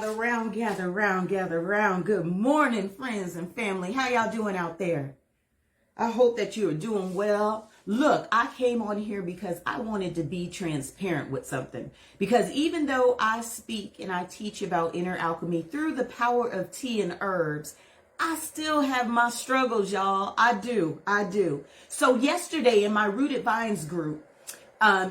gather round, gather round. Good morning, friends and family. How y'all doing out there? I hope that you are doing well. Look, I came on here because I wanted to be transparent with something. Because even though I speak and I teach about inner alchemy through the power of tea and herbs, I still have my struggles, y'all. I do. So yesterday in my Rooted Vines group,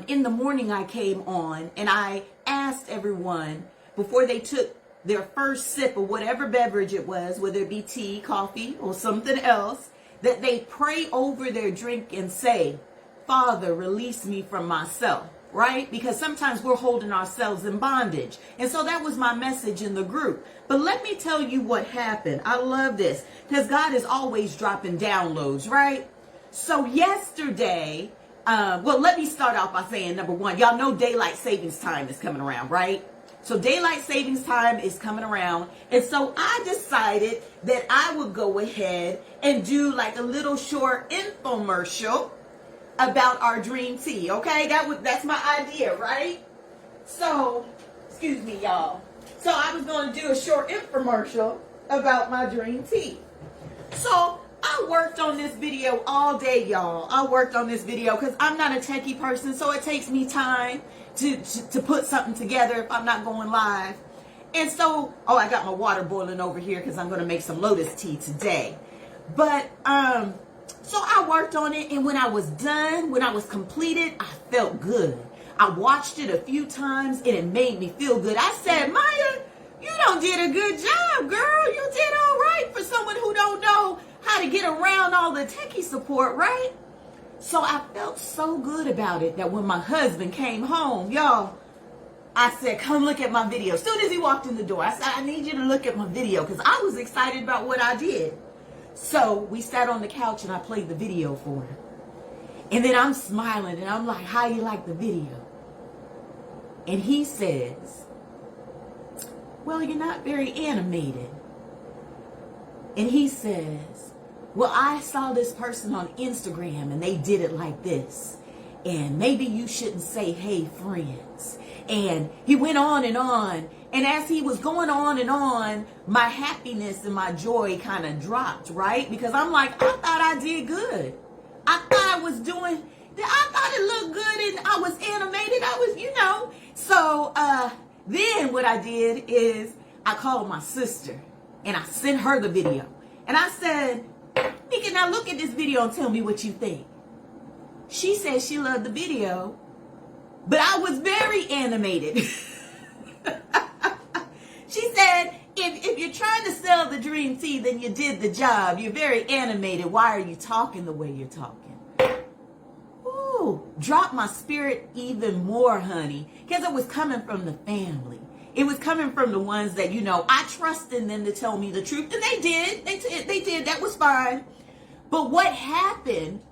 in the morning I came on and I asked everyone before they took their first sip of whatever beverage it was, whether it be tea, coffee, or something else, that they pray over their drink and say, Father, release me from myself, right? Because sometimes we're holding ourselves in bondage. And so that was my message in the group. But let me tell you what happened. I love this because God is always dropping downloads, right? So yesterday, let me start off by saying, number one, y'all know daylight savings time is coming around, right? So daylight savings time is coming around. And so I decided that I would go ahead and do like a little short infomercial about our dream tea. Okay, that's my idea, right? So, excuse me, y'all. So I was going to do a short infomercial about my dream tea. So I worked on this video all day, y'all. I worked on this video because I'm not a techie person, so it takes me time to put something together if I'm not going live. And so, I got my water boiling over here because I'm going to make some lotus tea today. But, so I worked on it, and when I was done, when I was completed, I felt good. I watched it a few times, and it made me feel good. I said, Maya, you done did a good job, girl. You did all right for someone who don't know how to get around all the techie support, right? So I felt so good about it that when my husband came home, y'all, I said, come look at my video. As soon as he walked in the door, I said, I need you to look at my video because I was excited about what I did. So we sat on the couch and I played the video for him. And then I'm smiling and I'm like, how you like the video? And he says, well, you're not very animated. And he says, well, I saw this person on Instagram and they did it like this. And maybe you shouldn't say, hey, friends. And he went on and on. And as he was going on and on, my happiness and my joy kind of dropped, right? Because I'm like, I thought I did good. I thought I thought it looked good and I was animated. So then what I did is I called my sister and I sent her the video. And I said, Nika, now look at this video and tell me what you think. She said she loved the video, but I was very animated. She said, if you're trying to sell the dream tea, then you did the job. You're very animated. Why are you talking the way you're talking? Ooh, dropped my spirit even more, honey, because it was coming from the family. It was coming from the ones that, I trust in them to tell me the truth. And they did. They did. That was fine. But what happened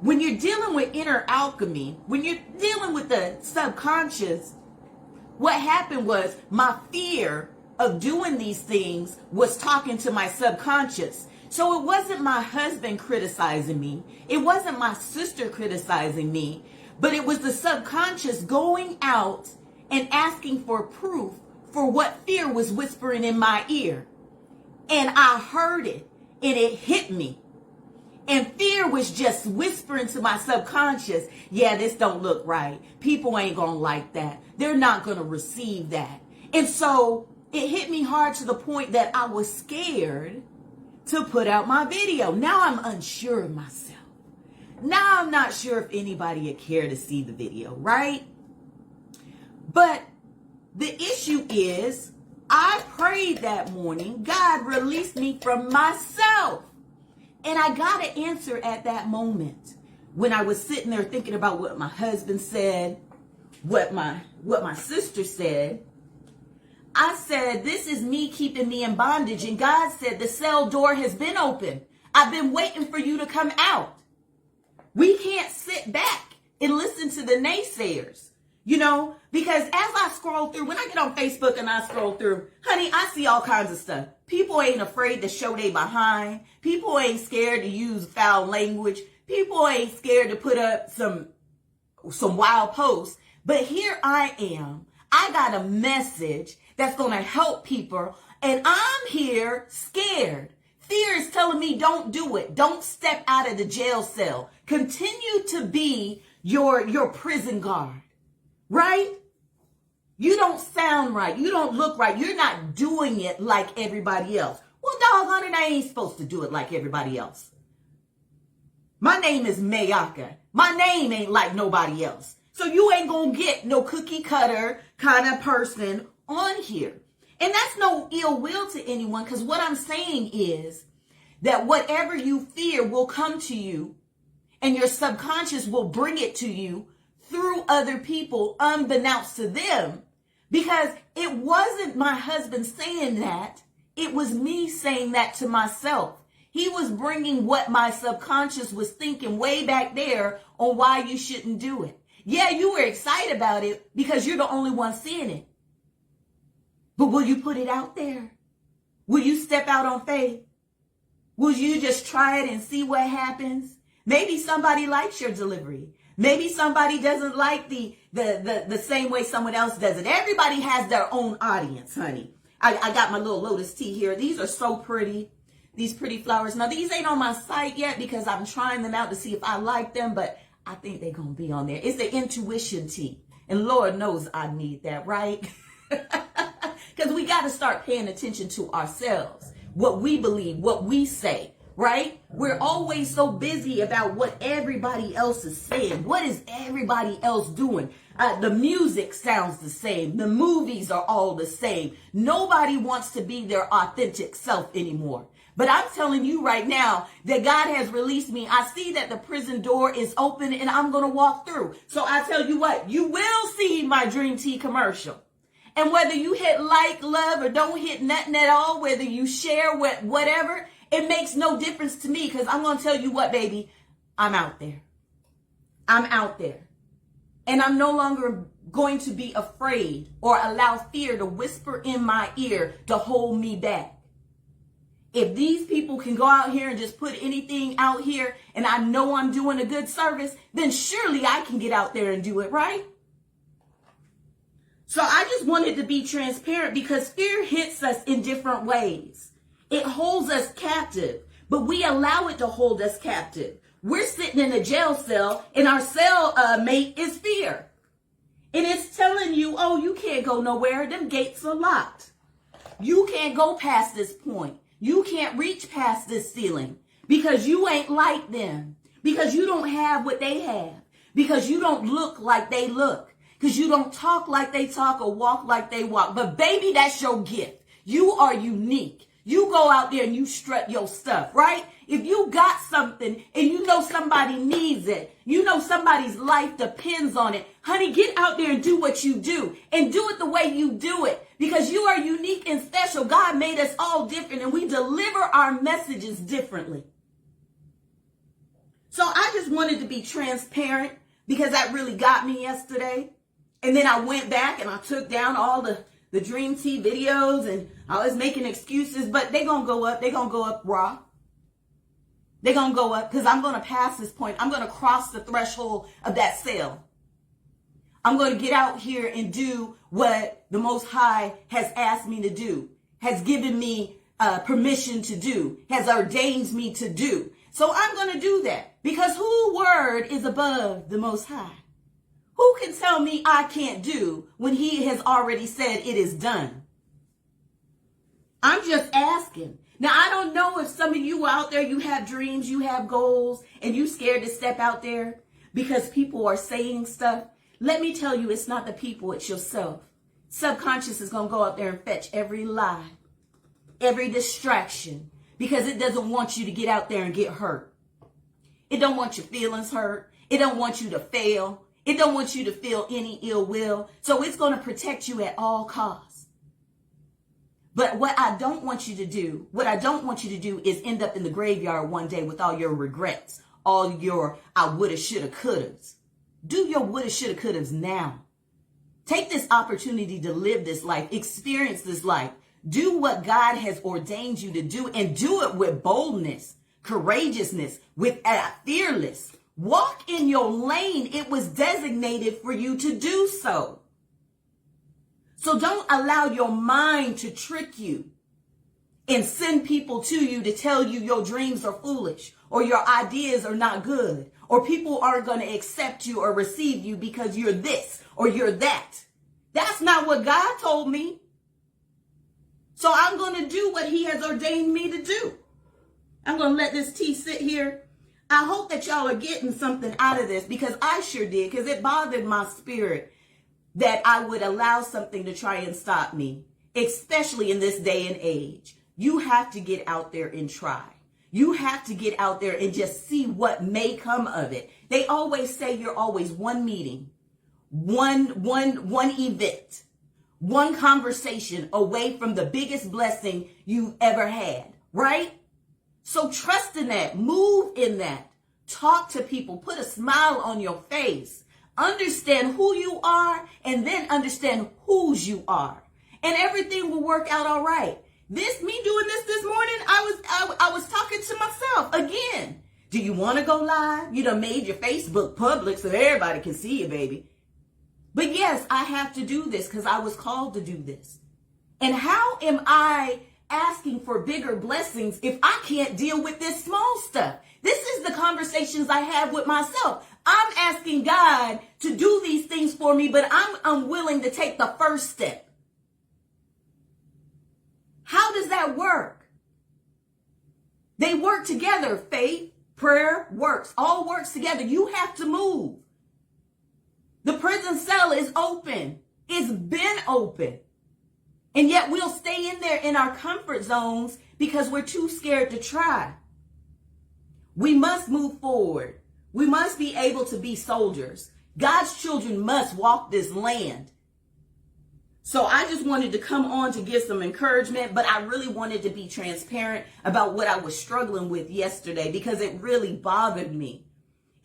when you're dealing with inner alchemy, when you're dealing with the subconscious, what happened was my fear of doing these things was talking to my subconscious. So it wasn't my husband criticizing me. It wasn't my sister criticizing me, but it was the subconscious going out and asking for proof for what fear was whispering in my ear. And I heard it and it hit me. And fear was just whispering to my subconscious, yeah, this don't look right. People ain't gonna like that. They're not gonna receive that. And so it hit me hard to the point that I was scared to put out my video. Now I'm unsure of myself. Now I'm not sure if anybody would care to see the video, right? But the issue is, I prayed that morning, God released me from myself. And I got an answer at that moment when I was sitting there thinking about what my husband said, what my sister said. I said, this is me keeping me in bondage. And God said, the cell door has been open. I've been waiting for you to come out. We can't sit back and listen to the naysayers, because as I scroll through, when I get on Facebook and I scroll through, honey, I see all kinds of stuff. People ain't afraid to show they behind. People ain't scared to use foul language. People ain't scared to put up some wild posts. But here I am. I got a message that's going to help people. And I'm here scared. Fear is telling me don't do it. Don't step out of the jail cell. Continue to be your prison guard, right? You don't sound right. You don't look right. You're not doing it like everybody else. Well, doggone it, I ain't supposed to do it like everybody else. My name is Mayaka. My name ain't like nobody else. So you ain't gonna get no cookie cutter kind of person on here. And that's no ill will to anyone, because what I'm saying is that whatever you fear will come to you, and your subconscious will bring it to you through other people unbeknownst to them. Because it wasn't my husband saying that. It was me saying that to myself. He was bringing what my subconscious was thinking way back there on why you shouldn't do it. Yeah, you were excited about it because you're the only one seeing it. But will you put it out there? Will you step out on faith? Will you just try it and see what happens? Maybe somebody likes your delivery. Maybe somebody doesn't like the same way someone else does it. Everybody has their own audience, honey. I got my little lotus tea here. These are so pretty. These pretty flowers. Now, these ain't on my site yet because I'm trying them out to see if I like them, but I think they're going to be on there. It's the intuition tea. And Lord knows I need that, right? Because we got to start paying attention to ourselves, what we believe, what we say, right? We're always so busy about what everybody else is saying. What is everybody else doing? The music sounds the same. The movies are all the same. Nobody wants to be their authentic self anymore. But I'm telling you right now that God has released me. I see that the prison door is open and I'm going to walk through. So I tell you what, you will see my Dream Tea commercial. And whether you hit like, love, or don't hit nothing at all, whether you share whatever, it makes no difference to me, because I'm going to tell you what, baby, I'm out there. I'm out there. And I'm no longer going to be afraid or allow fear to whisper in my ear to hold me back. If these people can go out here and just put anything out here and I know I'm doing a good service, then surely I can get out there and do it, right? So I just wanted to be transparent, because fear hits us in different ways. It holds us captive, but we allow it to hold us captive. We're sitting in a jail cell and our cell mate is fear. And it's telling you, oh, you can't go nowhere. Them gates are locked. You can't go past this point. You can't reach past this ceiling because you ain't like them, because you don't have what they have, because you don't look like they look, because you don't talk like they talk or walk like they walk. But baby, that's your gift. You are unique. You go out there and you strut your stuff, right? If you got something and you know somebody needs it, you know somebody's life depends on it, honey, get out there and do what you do, and do it the way you do it, because you are unique and special. God made us all different, and we deliver our messages differently. So I just wanted to be transparent, because that really got me yesterday. And then I went back and I took down all the Dream Tea videos, and I was making excuses, but they're going to go up. They're going to go up raw. They're going to go up, because I'm going to pass this point. I'm going to cross the threshold of that cell. I'm going to get out here and do what the Most High has asked me to do, has given me permission to do, has ordained me to do. So I'm going to do that, because whose word is above the Most High? Who can tell me I can't do when he has already said it is done? I'm just asking. Now, I don't know if some of you out there, you have dreams, you have goals, and you scared to step out there because people are saying stuff. Let me tell you, it's not the people, it's yourself. Subconscious is going to go out there and fetch every lie, every distraction, because it doesn't want you to get out there and get hurt. It don't want your feelings hurt. It don't want you to fail. It don't want you to feel any ill will. So it's going to protect you at all costs. But what I don't want you to do is end up in the graveyard one day with all your regrets, all your I woulda, shoulda, couldas. Do your woulda, shoulda, couldas now. Take this opportunity to live this life, experience this life. Do what God has ordained you to do, and do it with boldness, courageousness, with fearless. Walk in your lane. It was designated for you to do so. So don't allow your mind to trick you and send people to you to tell you your dreams are foolish or your ideas are not good or people aren't going to accept you or receive you because you're this or you're that. That's not what God told me. So I'm going to do what he has ordained me to do. I'm going to let this tea sit here. I hope that y'all are getting something out of this because I sure did, because it bothered my spirit that I would allow something to try and stop me, especially in this day and age. You have to get out there and try. You have to get out there and just see what may come of it. They always say you're always one meeting, one event, one conversation away from the biggest blessing you've ever had, right? So trust in that, move in that, talk to people, put a smile on your face, understand who you are, and then understand whose you are. And everything will work out all right. Me doing this morning, I was talking to myself again. Do you want to go live? You done made your Facebook public so everybody can see you, baby. But yes, I have to do this because I was called to do this. And how am I asking for bigger blessings if I can't deal with this small stuff? This is the conversations I have with myself. I'm asking God to do these things for me, but I'm unwilling to take the first step. How does that work? They work together. Faith, prayer, works. All works together. You have to move. The prison cell is open. It's been open. And yet we'll stay in there in our comfort zones because we're too scared to try. We must move forward. We must be able to be soldiers. God's children must walk this land. So I just wanted to come on to give some encouragement, but I really wanted to be transparent about what I was struggling with yesterday because it really bothered me.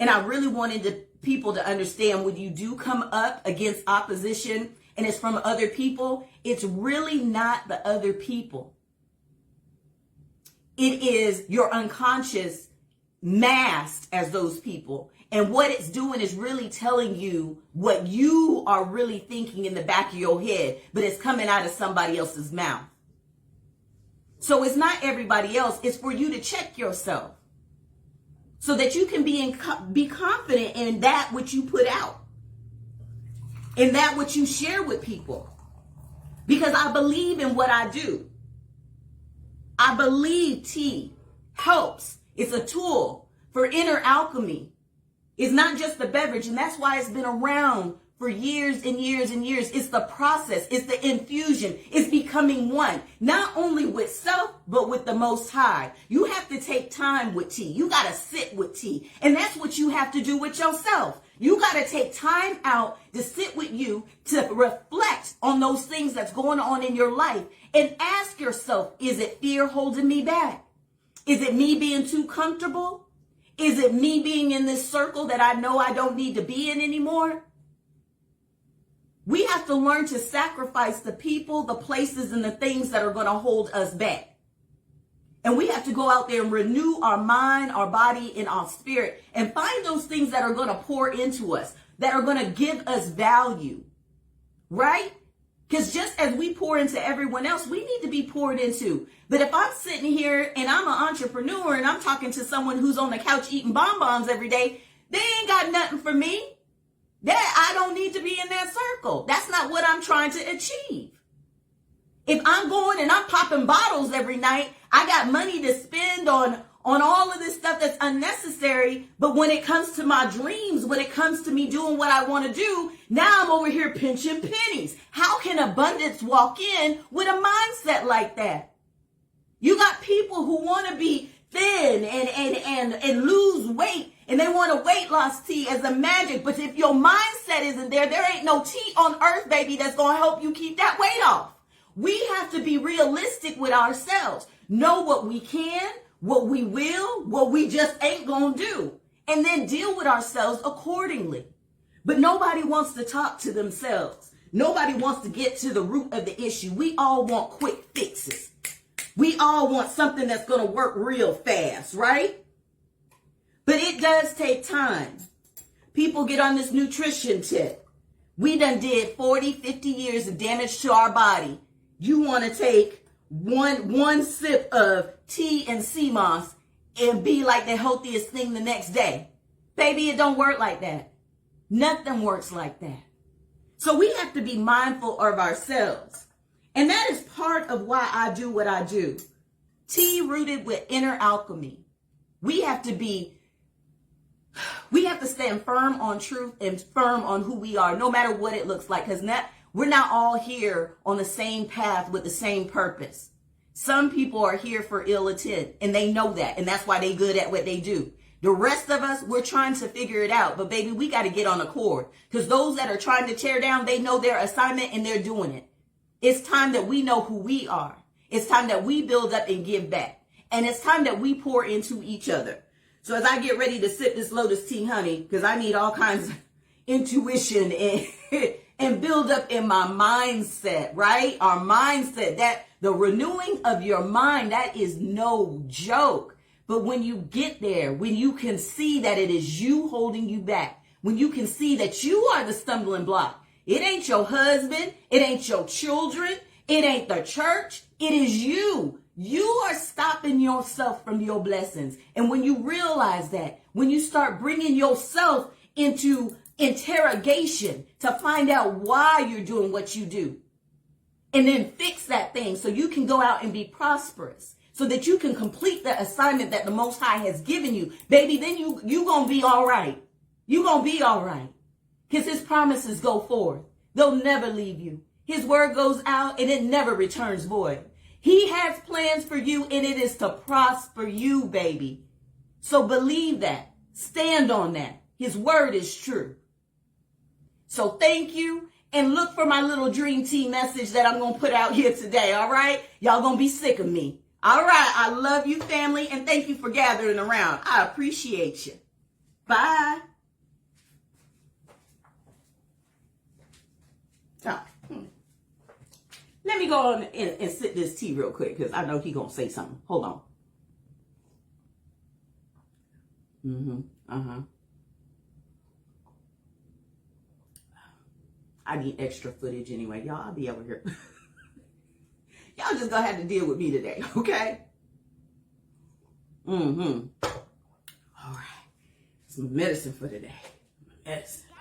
And I really wanted people to understand when you do come up against opposition and it's from other people, it's really not the other people. It is your unconscious masked as those people. And what it's doing is really telling you what you are really thinking in the back of your head, but it's coming out of somebody else's mouth. So it's not everybody else. It's for you to check yourself so that you can be confident in that which you put out, in that which you share with people. Because I believe in what I do. I believe tea helps. It's a tool for inner alchemy. It's not just the beverage, and that's why it's been around for years and years and years. It's the process. It's the infusion. It's becoming one, not only with self, but with the Most High. You have to take time with tea. You got to sit with tea, and that's what you have to do with yourself. You got to take time out to sit with you, to reflect on those things that's going on in your life, and ask yourself, is it fear holding me back? Is it me being too comfortable? Is it me being in this circle that I know I don't need to be in anymore? We have to learn to sacrifice the people, the places, and the things that are going to hold us back. And we have to go out there and renew our mind, our body, and our spirit and find those things that are going to pour into us, that are going to give us value, right? Because just as we pour into everyone else, we need to be poured into. But if I'm sitting here and I'm an entrepreneur and I'm talking to someone who's on the couch eating bonbons every day, they ain't got nothing for me. That I don't need to be in that circle. That's not what I'm trying to achieve. If I'm going and I'm popping bottles every night, I got money to spend on all of this stuff that's unnecessary. But when it comes to my dreams, when it comes to me doing what I want to do, now I'm over here pinching pennies. How can abundance walk in with a mindset like that? You got people who want to be thin and lose weight, and they want a weight loss tea as a magic. But if your mindset isn't there, there ain't no tea on earth, baby, that's going to help you keep that weight off. We have to be realistic with ourselves. Know what we can, what we will, what we just ain't going to do, and then deal with ourselves accordingly. But nobody wants to talk to themselves. Nobody wants to get to the root of the issue. We all want quick fixes. We all want something that's going to work real fast, right? But it does take time. People get on this nutrition tip. We done did 40, 50 years of damage to our body. You want to take one sip of tea and sea moss and be like the healthiest thing the next day. Baby, it don't work like that. Nothing works like that. So we have to be mindful of ourselves. And that is part of why I do what I do. Tea rooted with inner alchemy. We have to stand firm on truth and firm on who we are, no matter what it looks like. Because we're not all here on the same path with the same purpose. Some people are here for ill intent, and they know that. And that's why they're good at what they do. The rest of us, we're trying to figure it out. But baby, we got to get on accord. Because those that are trying to tear down, they know their assignment and they're doing it. It's time that we know who we are. It's time that we build up and give back. And it's time that we pour into each other. So as I get ready to sip this lotus tea, honey, because I need all kinds of intuition and build up in my mindset, right? Our mindset, that the renewing of your mind, that is no joke. But when you get there, when you can see that it is you holding you back, when you can see that you are the stumbling block, it ain't your husband, it ain't your children, it ain't the church, it is you. You are stopping yourself from your blessings. And when you realize that, when you start bringing yourself into interrogation to find out why you're doing what you do, and then fix that thing so you can go out and be prosperous, so that you can complete the assignment that the Most High has given you, baby, then you gonna be all right. You gonna be all right. Because his promises go forth. They'll never leave you. His word goes out and it never returns void. He has plans for you, and it is to prosper you, baby. So believe that. Stand on that. His word is true. So thank you. And look for my little dream team message that I'm going to put out here today. All right. Y'all going to be sick of me. All right. I love you, family. And thank you for gathering around. I appreciate you. Bye. Let me go on and sip this tea real quick because I know he's going to say something. Hold on. I need extra footage anyway. Y'all, I'll be over here. Y'all just going to have to deal with me today, okay? All right. Some medicine for today. Medicine.